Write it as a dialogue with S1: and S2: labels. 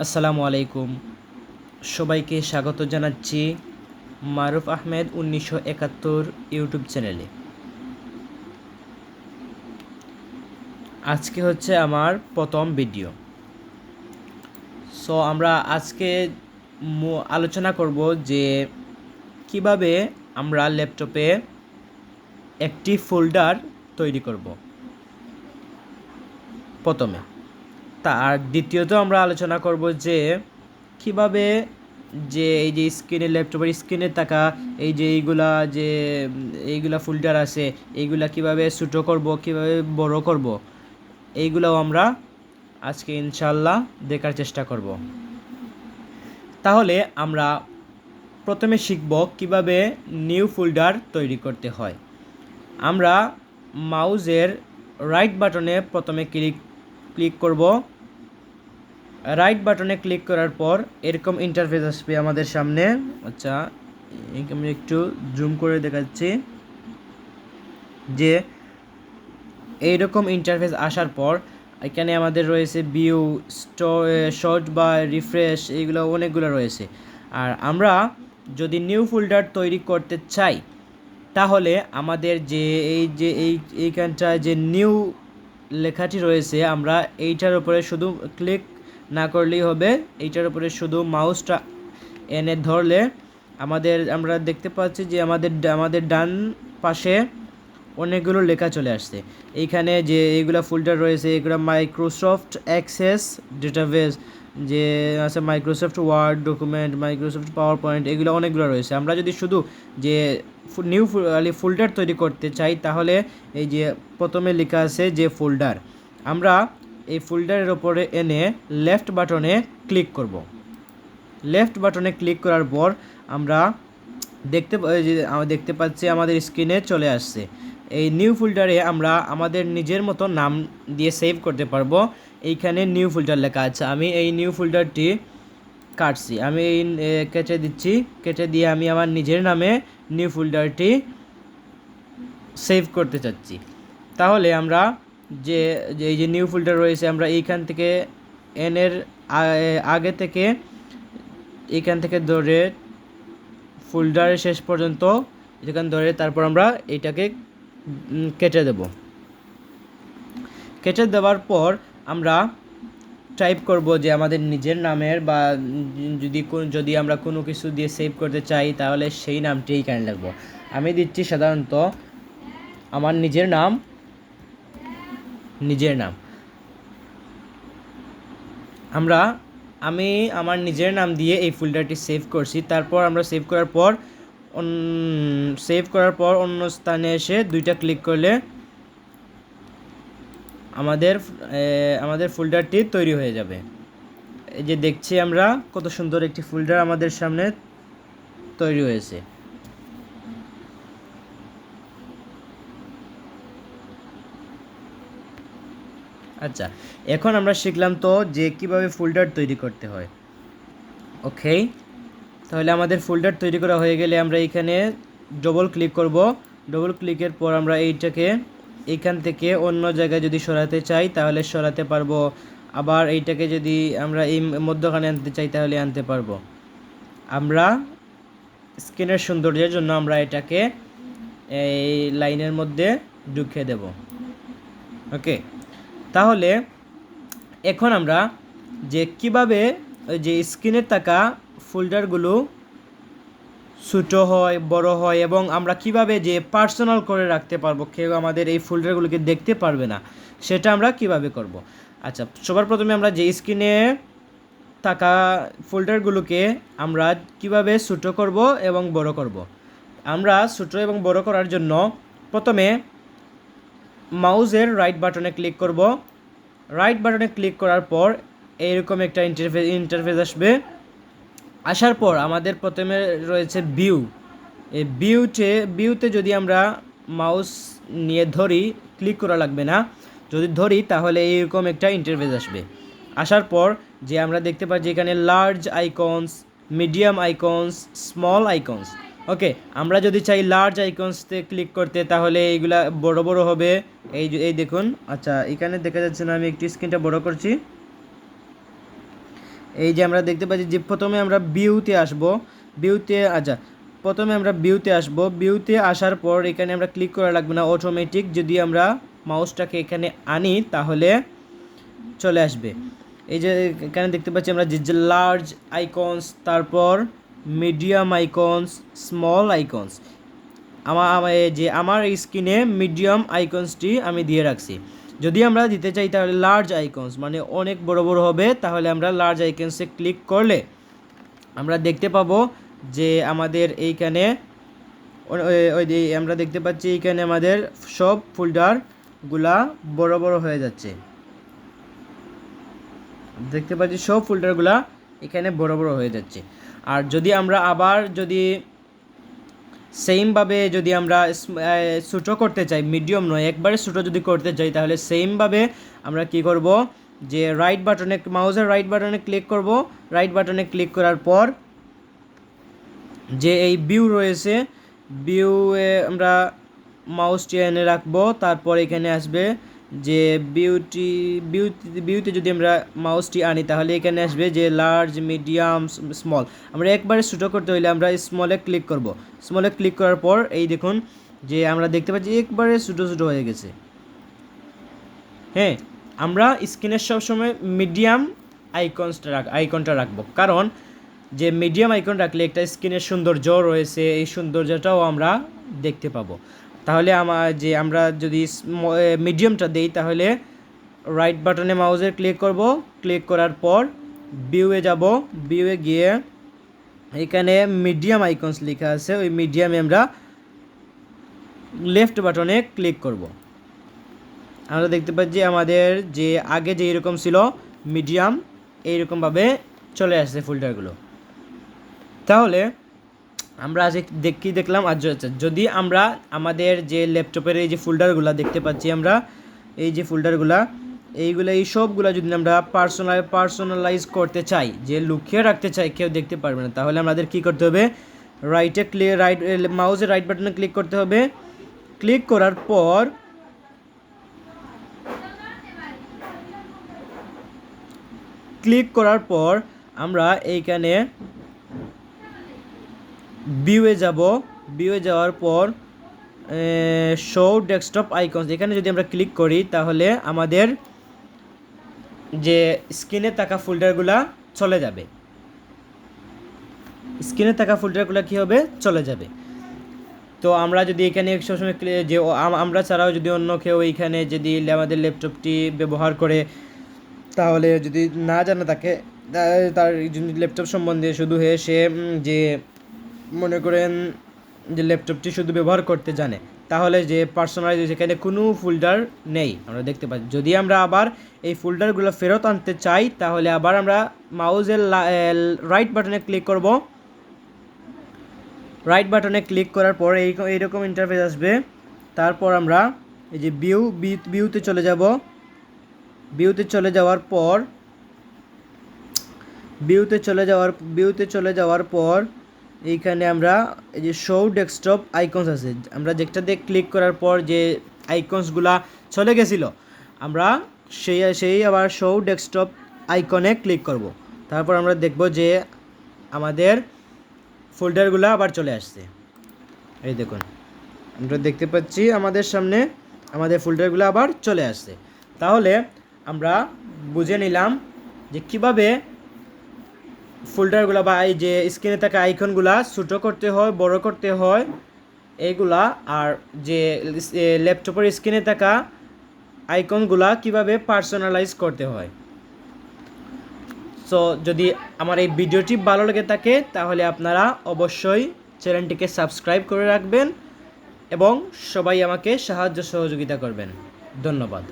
S1: আসসালামু আলাইকুম। সবাইকে স্বাগত জানাচ্ছি মারুফ আহমেদ 1971 ইউটিউব চ্যানেলে। আজকে হচ্ছে আমার প্রথম ভিডিও। আমরা আজকে আলোচনা করব যে কিভাবে আমরা ল্যাপটপে একটি ফোল্ডার তৈরি করব প্রথমে। তার দ্বিতীয়ত আমরা আলোচনা করব যে কিভাবে এই যে স্ক্রিনে ল্যাপটপের স্ক্রিনে থাকা এইগুলা ফোল্ডার আছে, এইগুলা কিভাবে ছোটো করব, কিভাবে বড় করব, এইগুলাও আমরা আজকে ইনশাল্লাহ দেখার চেষ্টা করব। তাহলে আমরা প্রথমে শিখব কিভাবে নিউ ফোল্ডার তৈরি করতে হয়। আমরা মাউসের রাইট বাটনে প্রথমে ক্লিক করব। রাইট বাটনে ক্লিক করার পর এরকম ইন্টারফেস আসবে আমাদের সামনে। আচ্ছা, আমি একটু জুম করে দেখাচ্ছি যে এইরকম ইন্টারফেস আসার পর এখানে আমাদের রয়েছে ভিউ, শর্ট বা রিফ্রেশ, এইগুলো অনেকগুলো রয়েছে। আর আমরা যদি নিউ ফোল্ডার তৈরি করতে চাই তাহলে আমাদের এইখানটায় যে নিউ লেখাটি রয়েছে, আমরা এইটার উপরে শুধু ক্লিক না করলেই হবে। এইটার উপরে শুধু মাউসটা এনে ধরলে আমরা দেখতে পাচ্ছি যে আমাদের ডান পাশে অনেকগুলো লেখা চলে আসছে। এইখানে যে এইগুলো ফোল্ডার রয়েছে, এগুলো মাইক্রোসফট অ্যাক্সেস ডেটাবেস, যে আছে Microsoft Word document, Microsoft PowerPoint, এগুলো অনেকগুলো রয়েছে। আমরা যদি শুধু যে নিউ ফোল্ডার তৈরি করতে চাই তাহলে এই যে প্রথমে লেখা আছে যে ফোল্ডার, আমরা এই ফোল্ডারের ওপরে এনে লেফট বাটনে ক্লিক করব। লেফট বাটনে ক্লিক করার পর আমরা দেখতে পাচ্ছি আমাদের স্ক্রিনে চলে আসছে। এই নিউ ফোল্ডারে আমরা আমাদের নিজের মতো নাম দিয়ে সেভ করতে পারবো। এইখানে নিউ ফোল্ডার লেখা আছে। আমি এই নিউ ফোল্ডারটি কাটছি, আমি এই কেটে দিচ্ছি। কেটে দিয়ে আমি আমার নিজের নামে নিউ ফোল্ডারটি সেভ করতে চাচ্ছি। তাহলে আমরা এই যে নিউ ফোল্ডার রয়েছে, আমরা এইখান থেকে এনের আগে থেকে এইখান থেকে ধরে ফোল্ডারের শেষ পর্যন্ত এখান ধরে তারপর আমরা এইটাকে কেটে দেব। কেটে দেওয়ার পর আমরা টাইপ করব যে আমাদের নিজের নামের, বা যদি আমরা কোনো কিছু দিয়ে সেভ করতে চাই তাহলে সেই নামটি এইখানে লিখব। আমি দিচ্ছি সাধারণত আমার নিজের নাম। আমি আমার নিজের নাম দিয়ে এই ফোল্ডারটি সেভ করছি। তারপর আমরা সেভ করার পর অন্য স্থানে এসে দুইটা ক্লিক করলে আমাদের ফোল্ডারটি তৈরি হয়ে যাবে। এই যে দেখছি আমরা কত সুন্দর একটি ফোল্ডার আমাদের সামনে তৈরি হয়েছে। আচ্ছা, এখন আমরা শিখলাম তো যে কিভাবে ফোল্ডার তৈরি করতে হয়। ওকে, তাহলে আমাদের ফোল্ডার তৈরি করা হয়ে গেলে আমরা এইখানে ডবল ক্লিক করব। ডবল ক্লিকের পর আমরা এইটাকে এইখান থেকে অন্য জায়গায় যদি সরাতে চাই তাহলে সরাতে পারবো। আবার এইটাকে যদি আমরা এই মধ্যখানে আনতে চাই তাহলে আনতে পারবো। আমরা স্ক্রিনের সৌন্দর্যের জন্য আমরা এটাকে এই লাইনের মধ্যে ঢুকিয়ে দেব। ওকে, তাহলে এখন আমরা যে কিভাবে যে স্ক্রিনে থাকা ফোল্ডারগুলো ছোটো হয়, বড় হয়, এবং আমরা কিভাবে যে পার্সোনাল করে রাখতে পারবো, কেউ আমাদের এই ফোল্ডারগুলোকে দেখতে পারবে না, সেটা আমরা কিভাবে করব। আচ্ছা, সবার প্রথমে আমরা যে স্ক্রিনে থাকা ফোল্ডারগুলোকে আমরা কিভাবে ছোটো করব এবং বড় করব। আমরা ছোটো এবং বড় করার জন্য প্রথমে মাউসের রাইট বাটনে ক্লিক করব। রাইট বাটনে ক্লিক করার পর এইরকম একটা ইন্টারফেস আসবে। আসার পর আমাদের প্রথমে রয়েছে ভিউ। এই ভিউতে যদি আমরা মাউস নিয়ে ধরি, ক্লিক করা লাগবে না, যদি ধরি তাহলে এইরকম একটা ইন্টারফেস আসবে। আসার পর যে আমরা দেখতে পাচ্ছি এখানে large icons, medium icons, small icons. Okay, আমরা যদি চাই লার্জ আইকনসতে ক্লিক করতে তাহলে এইগুলা বড় বড় হবে। এই দেখুন। আচ্ছা, এখানে দেখা যাচ্ছে না, আমি একটু স্ক্রিনটা বড় করছি। এই যে আমরা দেখতে পাচ্ছি যে প্রথমে আমরা ভিউতে আসব, ভিউতে প্রথমে আমরা ভিউতে আসব, ভিউতে আসার পর এখানে আমরা ক্লিক করা লাগবে না, অটোমেটিক যদি আমরা মাউসটাকে এখানে আনি তাহলে চলে আসবে। এই যে এখানে দেখতে পাচ্ছি আমরা যে লার্জ আইকনস, তারপর মিডিয়াম আইকনস, স্মল আইকনস। আমার স্ক্রিনে মিডিয়াম আইকনসটি আমি দিয়ে রাখছি। যদি আমরা দিতে চাই তাহলে লার্জ আইকনস মানে অনেক বড় বড় হবে, তাহলে আমরা লার্জ আইকনসে ক্লিক করলে আমরা দেখতে পাবো যে আমাদের এইখানে আমরা দেখতে পাচ্ছি এইখানে আমাদের সব ফোল্ডারগুলা বড় বড় হয়ে যাচ্ছে। দেখতে পাচ্ছি সব ফোল্ডারগুলা এখানে বড় বড় হয়ে যাচ্ছে। আর যদি আমরা আবার যদি সেমভাবে যদি আমরা ছোটো করতে চাই, মিডিয়াম নয় একবারে ছোটো যদি করতে চাই, তাহলে সেমভাবে আমরা কি করব যে রাইট বাটনে, মাউসের রাইট বাটনে ক্লিক করব। রাইট বাটনে ক্লিক করার পর যে এই ভিউ রয়েছে, ভিউয়ে আমরা মাউসটি এনে রাখবো। তারপর এখানে আসবে যে ভিউতে যদি আমরা মাউসটি আনি তাহলে এখানে আসবে যে লার্জ, মিডিয়াম, স্মল। আমরা একবারে ছোটো করতে হলে আমরা স্মলে ক্লিক করব। স্মলে ক্লিক করার পর এই দেখুন যে আমরা দেখতে পাচ্ছি একবারে ছোটো ছোটো হয়ে গেছে। হ্যাঁ, আমরা স্ক্রিনের সবসময় মিডিয়াম আইকনটা রাখবো, কারণ যে মিডিয়াম আইকন রাখলে একটা স্ক্রিনের সৌন্দর্য রয়েছে, এই সৌন্দর্যটাও আমরা দেখতে পাবো। তাহলে আমরা যদি মিডিয়ামটা দেই তাহলে রাইট বাটনে মাউসের ক্লিক করব, ক্লিক করার পর ভিউয়ে যাব, ভিউয়ে গিয়ে এখানে মিডিয়াম আইকনস লেখা আছে, ওই মিডিয়ামে আমরা লেফট বাটনে ক্লিক করব। আমরা দেখতে পাচ্ছি আমাদের যে আগে যে এরকম ছিল মিডিয়াম, এইরকমভাবে চলে আসছে ফোল্ডারগুলো। তাহলে আমরা আজ কি দেখলাম, আচ্ছা যদি আমরা আমাদের যে ল্যাপটপের এই যে ফোল্ডারগুলো দেখতে পাচ্ছি, আমরা এই যে ফোল্ডারগুলো এই সবগুলো যদি আমরা পার্সোনালাইজ করতে চাই, যে লুকিয়ে রাখতে চাই কেউ দেখতে পারবে না, তাহলে আমাদের কি করতে হবে, মাউসের রাইট বাটনে ক্লিক করতে হবে। ক্লিক করার পর আমরা এইখানে ভিউয়ে যাব, ভিউয়ে যাওয়ার পর শো ডেস্কটপ আইকনস, এখানে যদি আমরা ক্লিক করি তাহলে আমাদের যে স্ক্রিনে থাকা ফোল্ডারগুলা চলে যাবে। স্ক্রিনে থাকা ফোল্ডারগুলো কী হবে, চলে যাবে। তো আমরা যদি এখানে সবসময় যে আমরা ছাড়াও যদি অন্য কেউ এইখানে যদি আমাদের ল্যাপটপটি ব্যবহার করে, তাহলে যদি না জানা থাকে তার ল্যাপটপ সম্বন্ধে, শুধু সে যে মনে করেন যে ল্যাপটপটি শুধু ব্যবহার করতে জানে, তাহলে যে পার্সোনালাইজ সেখানে কোনো ফোল্ডার নেই আমরা দেখতে পাই। যদি আমরা আবার এই ফোল্ডারগুলো ফেরত আনতে চাই তাহলে আবার আমরা মাউসের রাইট বাটনে ক্লিক করব। রাইট বাটনে ক্লিক করার পর এইরকম ইন্টারফেস আসবে। তারপর আমরা এই যে ভিউতে চলে যাব। ভিউতে চলে যাওয়ার পর এইখানে আমরা এই যে শো ডেস্কটপ আইকনস আছে, আমরা যেটাতে ক্লিক করার পর যে আইকনসগুলা চলে গেছিল, আমরা সেই আবার শো ডেস্কটপ আইকনে ক্লিক করব। তারপর আমরা দেখব যে আমাদের ফোল্ডারগুলো আবার চলে আসছে। এই দেখুন, আমরা দেখতে পাচ্ছি আমাদের সামনে আমাদের ফোল্ডারগুলো আবার চলে আসছে। তাহলে আমরা বুঝে নিলাম যে কিভাবে ফোল্ডারগুলো বা এই যে স্ক্রিনে থাকা আইকনগুলা ছোটো করতে হয়, বড় করতে হয় এইগুলা, আর যে ল্যাপটপের স্ক্রিনে থাকা আইকনগুলা কিভাবে পার্সোনালাইজ করতে হয়। সো যদি আমার এই ভিডিওটি ভালো লেগে থাকে তাহলে আপনারা অবশ্যই চ্যানেলটিকে সাবস্ক্রাইব করে রাখবেন এবং সবাই আমাকে সাহায্য সহযোগিতা করবেন। ধন্যবাদ।